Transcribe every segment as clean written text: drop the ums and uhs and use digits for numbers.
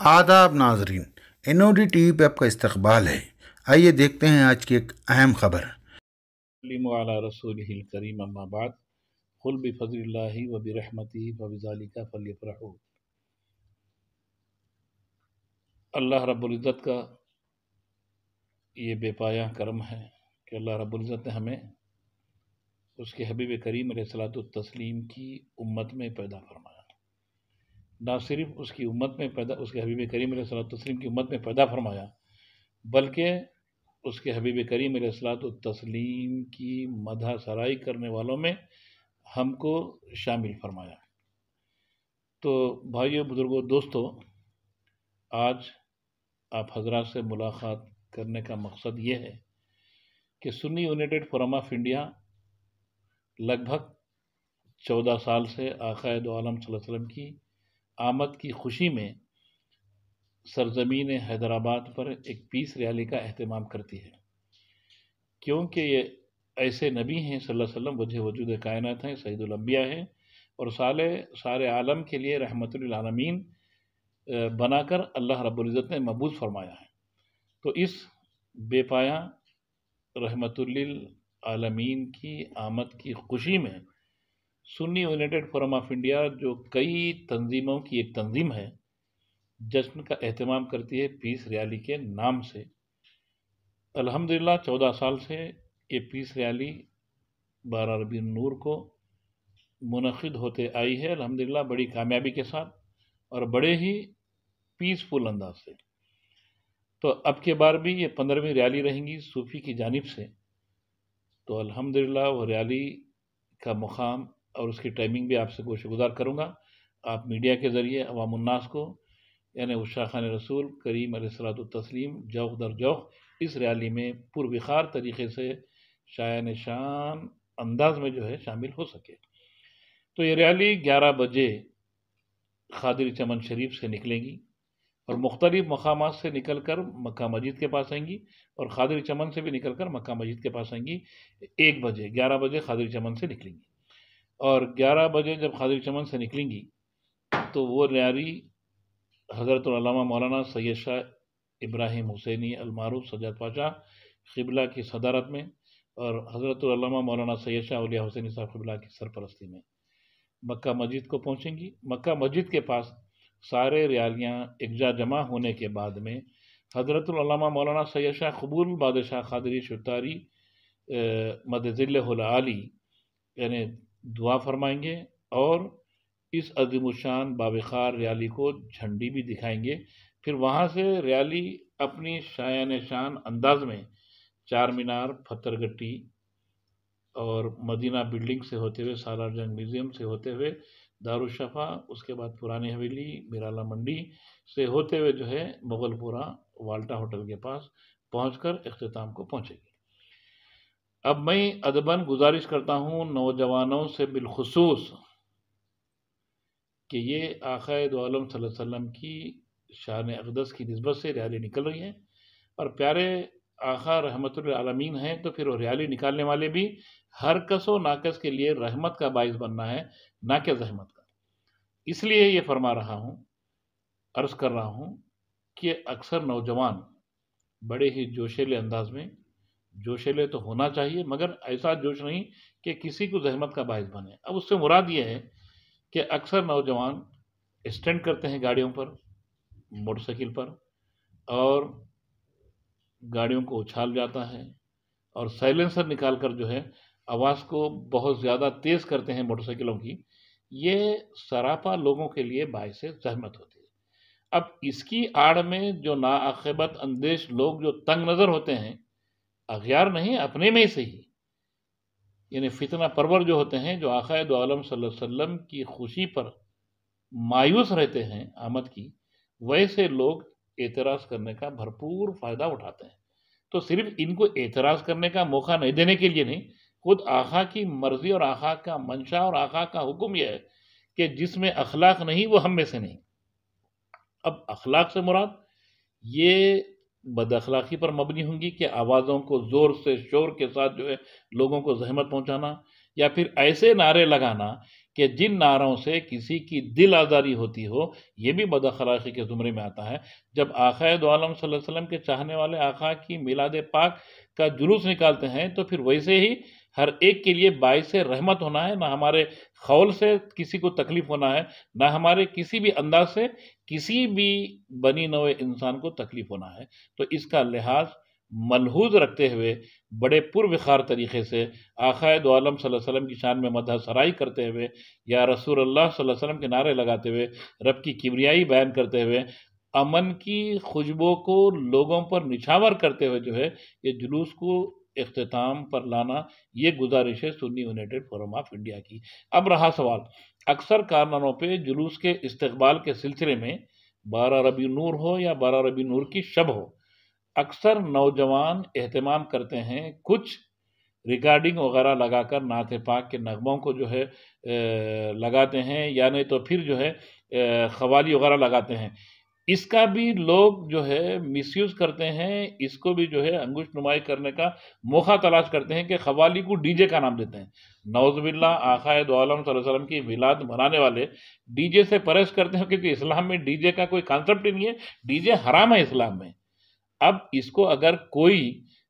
آداب ناظرین، NOD T V پہ آپ کا استقبال ہے۔ آئیے دیکھتے ہیں آج کی ایک اہم خبر۔ علی رسولہ الکریم اما بعد، قل بفضل اللہ وبرحمتہ فبذالک فلیفرحوا۔ اللہ رب العزت کا یہ بے پایہ کرم ہے کہ اللہ رب العزت نے ہمیں اس کے حبیب کریم علیہ الصلوۃ والتسلیم کی امت میں پیدا فرمایا۔ نہ صرف اس کی امت میں اس کے حبیب کریم علیہ الصلوۃ والتسلیم کی امت میں پیدا فرمایا، بلکہ اس کے حبیب کریم علیہ الصلوۃ والتسلیم کی مدح سرائی کرنے والوں میں ہم کو شامل فرمایا۔ تو بھائیو، بزرگوں، دوستو، آج آپ حضرات سے ملاقات کرنے کا مقصد یہ ہے کہ سنی یونائٹڈ فورم آف انڈیا لگ بھگ 14 سال سے آقا دو عالم صلی اللہ علیہ وسلم کی آمد کی خوشی میں سرزمین حیدرآباد پر ایک پیس ریلی کا اہتمام کرتی ہے، کیونکہ یہ ایسے نبی ہیں صلی اللہ علیہ وسلم، وجہ وجود کائنات ہیں، سید الانبیاء ہیں، اور سارے عالم کے لیے رحمت للعالمین بنا کر اللہ رب العزت نے مبعوث فرمایا ہے۔ تو اس بے پایہ رحمت للعالمین کی آمد کی خوشی میں سنی یونائٹڈ فورم آف انڈیا، جو کئی تنظیموں کی ایک تنظیم ہے، جشن کا اہتمام کرتی ہے پیس ریلی کے نام سے۔ الحمدللہ 14 سال سے یہ پیس ریلی 12 ربیع النور کو منعقد ہوتے آئی ہے، الحمدللہ بڑی کامیابی کے ساتھ اور بڑے ہی پیسفل انداز سے۔ تو اب کے بار بھی یہ 15ویں ریلی رہیں گی صوفی کی جانب سے۔ تو الحمدللہ وہ ریلی کا مقام اور اس کی ٹائمنگ بھی آپ سے گوشہ گزار کروں گا۔ آپ میڈیا کے ذریعے عوام الناس کو، یعنی عشاقان رسول کریم علیہ الصلوۃ والتسلیم جوق در جوق اس ریلی میں پروخار طریقے سے شایان شان انداز میں شامل ہو سکے۔ تو یہ ریلی 11 بجے خادری چمن شریف سے نکلیں گی اور مختلف مقامات سے نکل کر مکہ مسجد کے پاس آئیں گی، اور خادری چمن سے بھی نکل کر مکہ مسجد کے پاس آئیں گی 1 بجے 11 بجے خادری چمن سے نکلیں گی۔ اور 11 بجے جب خادری چمن سے نکلیں گی تو وہ ریلی حضرت علامہ مولانا سید شاہ ابراہیم حسینی المعروف سجاد پاشا قبلہ کی صدارت میں اور حضرت علامہ مولانا سید شاہ اولیاء حسینی صاحب قبلہ کی سرپرستی میں مکہ مسجد کو پہنچیں گی۔ مکہ مسجد کے پاس سارے ریالیاں یکجا جمع ہونے کے بعد میں حضرت علامہ مولانا سید شاہ قبول بادشاہ قادری شتاری مدذلہ العالی یعنی دعا فرمائیں گے اور اس عظیم الشان باوقار ریالی کو جھنڈی بھی دکھائیں گے۔ پھر وہاں سے ریالی اپنی شایان شان انداز میں چار مینار، پتھر گٹی اور مدینہ بلڈنگ سے ہوتے ہوئے، سالار جنگ میوزیم سے ہوتے ہوئے دارالشفا، اس کے بعد پرانی حویلی، میرالا منڈی سے ہوتے ہوئے مغل پورہ والٹا ہوٹل کے پاس پہنچ کر اختتام کو پہنچے گی۔ اب میں ادباً گزارش کرتا ہوں نوجوانوں سے بالخصوص کہ یہ آقا دو عالم صلی اللہ علیہ وسلم کی شان اقدس کی نسبت سے ریالی نکل رہی ہے، اور پیارے آقا رحمت للعالمین ہیں، تو پھر وہ ریالی نکالنے والے بھی ہر کس و ناکس کے لیے رحمت کا باعث بننا ہے، نہ کہ زحمت کا۔ اس لیے یہ فرما رہا ہوں، عرض کر رہا ہوں کہ اکثر نوجوان بڑے ہی جوشیلے انداز میں، جوشیلے تو ہونا چاہیے مگر ایسا جوش نہیں کہ کسی کو زحمت کا باعث بنے۔ اب اس سے مراد یہ ہے کہ اکثر نوجوان اسٹنٹ کرتے ہیں گاڑیوں پر، موٹر سائیکل پر، اور گاڑیوں کو اچھال جاتا ہے اور سائلنسر نکال کر آواز کو بہت زیادہ تیز کرتے ہیں موٹر سائیکلوں کی۔ یہ سراپا لوگوں کے لیے باعث زحمت ہوتی ہے۔ اب اس کی آڑ میں جو ناعاقبت اندیش لوگ جو تنگ نظر ہوتے ہیں، اغیار نہیں اپنے میں سے ہی، یعنی فتنہ پرور جو ہوتے ہیں، جو آقا دو عالم صلی اللہ علیہ وسلم کی خوشی پر مایوس رہتے ہیں آمد کی، ویسے لوگ اعتراض کرنے کا بھرپور فائدہ اٹھاتے ہیں۔ تو صرف ان کو اعتراض کرنے کا موقع نہیں دینے کے لیے نہیں، خود آقا کی مرضی اور آقا کا منشا اور آقا کا حکم یہ ہے کہ جس میں اخلاق نہیں وہ ہم میں سے نہیں۔ اب اخلاق سے مراد یہ بد اخلاقی پر مبنی ہوں گی کہ آوازوں کو زور سے شور کے ساتھ لوگوں کو زحمت پہنچانا، یا پھر ایسے نعرے لگانا کہ جن نعروں سے کسی کی دل آزاری ہوتی ہو، یہ بھی بد اخلاقی کے زمرے میں آتا ہے۔ جب آقا دو عالم صلی اللہ علیہ وسلم کے چاہنے والے آقا کی میلاد پاک کا جلوس نکالتے ہیں تو پھر ویسے ہی ہر ایک کے لیے باعث رحمت ہونا ہے، نہ ہمارے قول سے کسی کو تکلیف ہونا ہے، نہ ہمارے کسی بھی انداز سے کسی بھی بنی نوع انسان کو تکلیف ہونا ہے۔ تو اس کا لحاظ ملحوظ رکھتے ہوئے بڑے پروخار طریقے سے آقا دو عالم صلی اللہ علیہ وسلم کی شان میں مدح سرائی کرتے ہوئے یا رسول اللہ صلی اللہ علیہ وسلم کے نعرے لگاتے ہوئے، رب کی کبریائی بیان کرتے ہوئے، امن کی خوشبو کو لوگوں پر نچھاور کرتے ہوئے جو ہے یہ جلوس کو اختتام پر لانا، یہ گزارش ہے سنی یونائٹڈ فورم آف انڈیا کی۔ اب رہا سوال، اکثر کارناموں پہ جلوس کے استقبال کے سلسلے میں 12 ربیع نور ہو یا 12 ربیع نور کی شب ہو، اکثر نوجوان اہتمام کرتے ہیں، کچھ ریکارڈنگ وغیرہ لگا کر نعت پاک کے نغموں کو جو ہے لگاتے ہیں، یا نہیں تو پھر جو ہے قوالی وغیرہ لگاتے ہیں۔ اس کا بھی لوگ جو ہے مس یوز کرتے ہیں، اس کو بھی جو ہے انگشت نمائی کرنے کا موقع تلاش کرتے ہیں کہ قوالی کو ڈی جے کا نام دیتے ہیں۔ نعوذ باللہ، آقا دو عالم صلی اللہ علیہ وسلم کی میلاد منانے والے ڈی جے سے پرہیز کرتے ہیں، کیونکہ اسلام میں ڈی جے کا کوئی کانسیپٹ ہی نہیں ہے، ڈی جے حرام ہے اسلام میں۔ اب اس کو اگر کوئی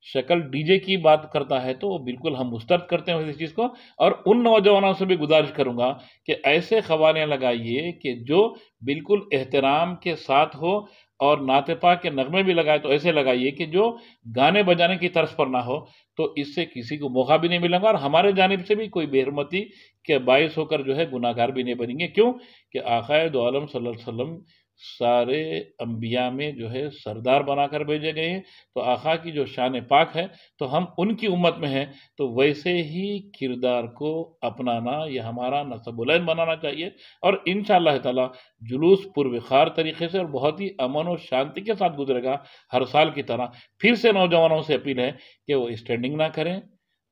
شکل ڈی جے کی بات کرتا ہے تو بالکل ہم مسترد کرتے ہیں اس چیز کو، اور ان نوجوانوں سے بھی گزارش کروں گا کہ ایسے قوالیاں لگائیے کہ جو بالکل احترام کے ساتھ ہو، اور نعت پاک کے نغمے بھی لگائے تو ایسے لگائیے کہ جو گانے بجانے کی طرز پر نہ ہو، تو اس سے کسی کو موقع بھی نہیں ملے گا، اور ہمارے جانب سے بھی کوئی بے حرمتی کے باعث ہو کر جو ہے گناہ گار بھی نہیں بنیں گے۔ کیوں کہ آقا دو عالم صلی اللہ علیہ وسلم سارے انبیاء میں جو ہے سردار بنا کر بھیجے گئے ہیں، تو آقا کی جو شان پاک ہے تو ہم ان کی امت میں ہیں، تو ویسے ہی کردار کو اپنانا، یہ ہمارا نصب بلند بنانا چاہیے، اور انشاءاللہ تعالی جلوس پروخار طریقے سے اور بہت ہی امن و شانتی کے ساتھ گزرے گا ہر سال کی طرح۔ پھر سے نوجوانوں سے اپیل ہے کہ وہ اسٹینڈنگ نہ کریں،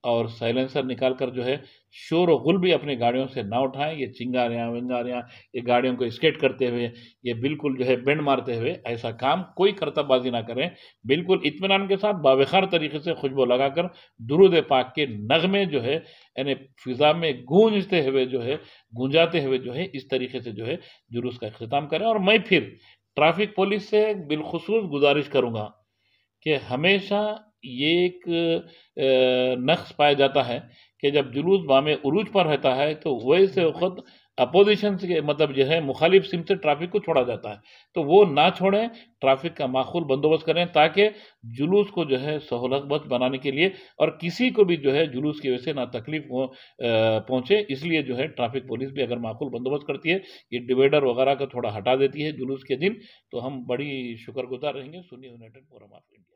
اور سائلنسر نکال کر جو ہے شور و غل بھی اپنی گاڑیوں سے نہ اٹھائیں، یہ چنگاریاں ونگاریاں، یہ گاڑیوں کو اسکیٹ کرتے ہوئے، یہ بالکل جو ہے بینڈ مارتے ہوئے ایسا کام کوئی کرتب بازی نہ کریں، بالکل اطمینان کے ساتھ باوقار طریقے سے خوشبو لگا کر درود پاک کے نغمے جو ہے یعنی فضا میں گونجتے ہوئے جو ہے گونجاتے ہوئے جو ہے اس طریقے سے جو ہے جلوس کا اختتام کریں۔ اور میں پھر ٹریفک پولیس سے بالخصوص گزارش کروں گا کہ ہمیشہ یہ ایک نقص پایا جاتا ہے کہ جب جلوس بام عروج پر رہتا ہے تو ویسے وقت اپوزیشن سے مطلب جو ہے مخالف سمت سے ٹریفک کو چھوڑا جاتا ہے، تو وہ نہ چھوڑیں، ٹریفک کا معقول بندوبست کریں تاکہ جلوس کو جو ہے سہولت بخش بنانے کے لیے اور کسی کو بھی جو ہے جلوس کی وجہ سے نہ تکلیف پہنچے، اس لیے جو ہے ٹریفک پولیس بھی اگر معقول بندوبست کرتی ہے، یہ ڈیوائیڈر وغیرہ کا تھوڑا ہٹا دیتی ہے جلوس کے دن، تو ہم بڑی شکر گزار رہیں گے سنی یونائٹڈ فورم آف انڈیا۔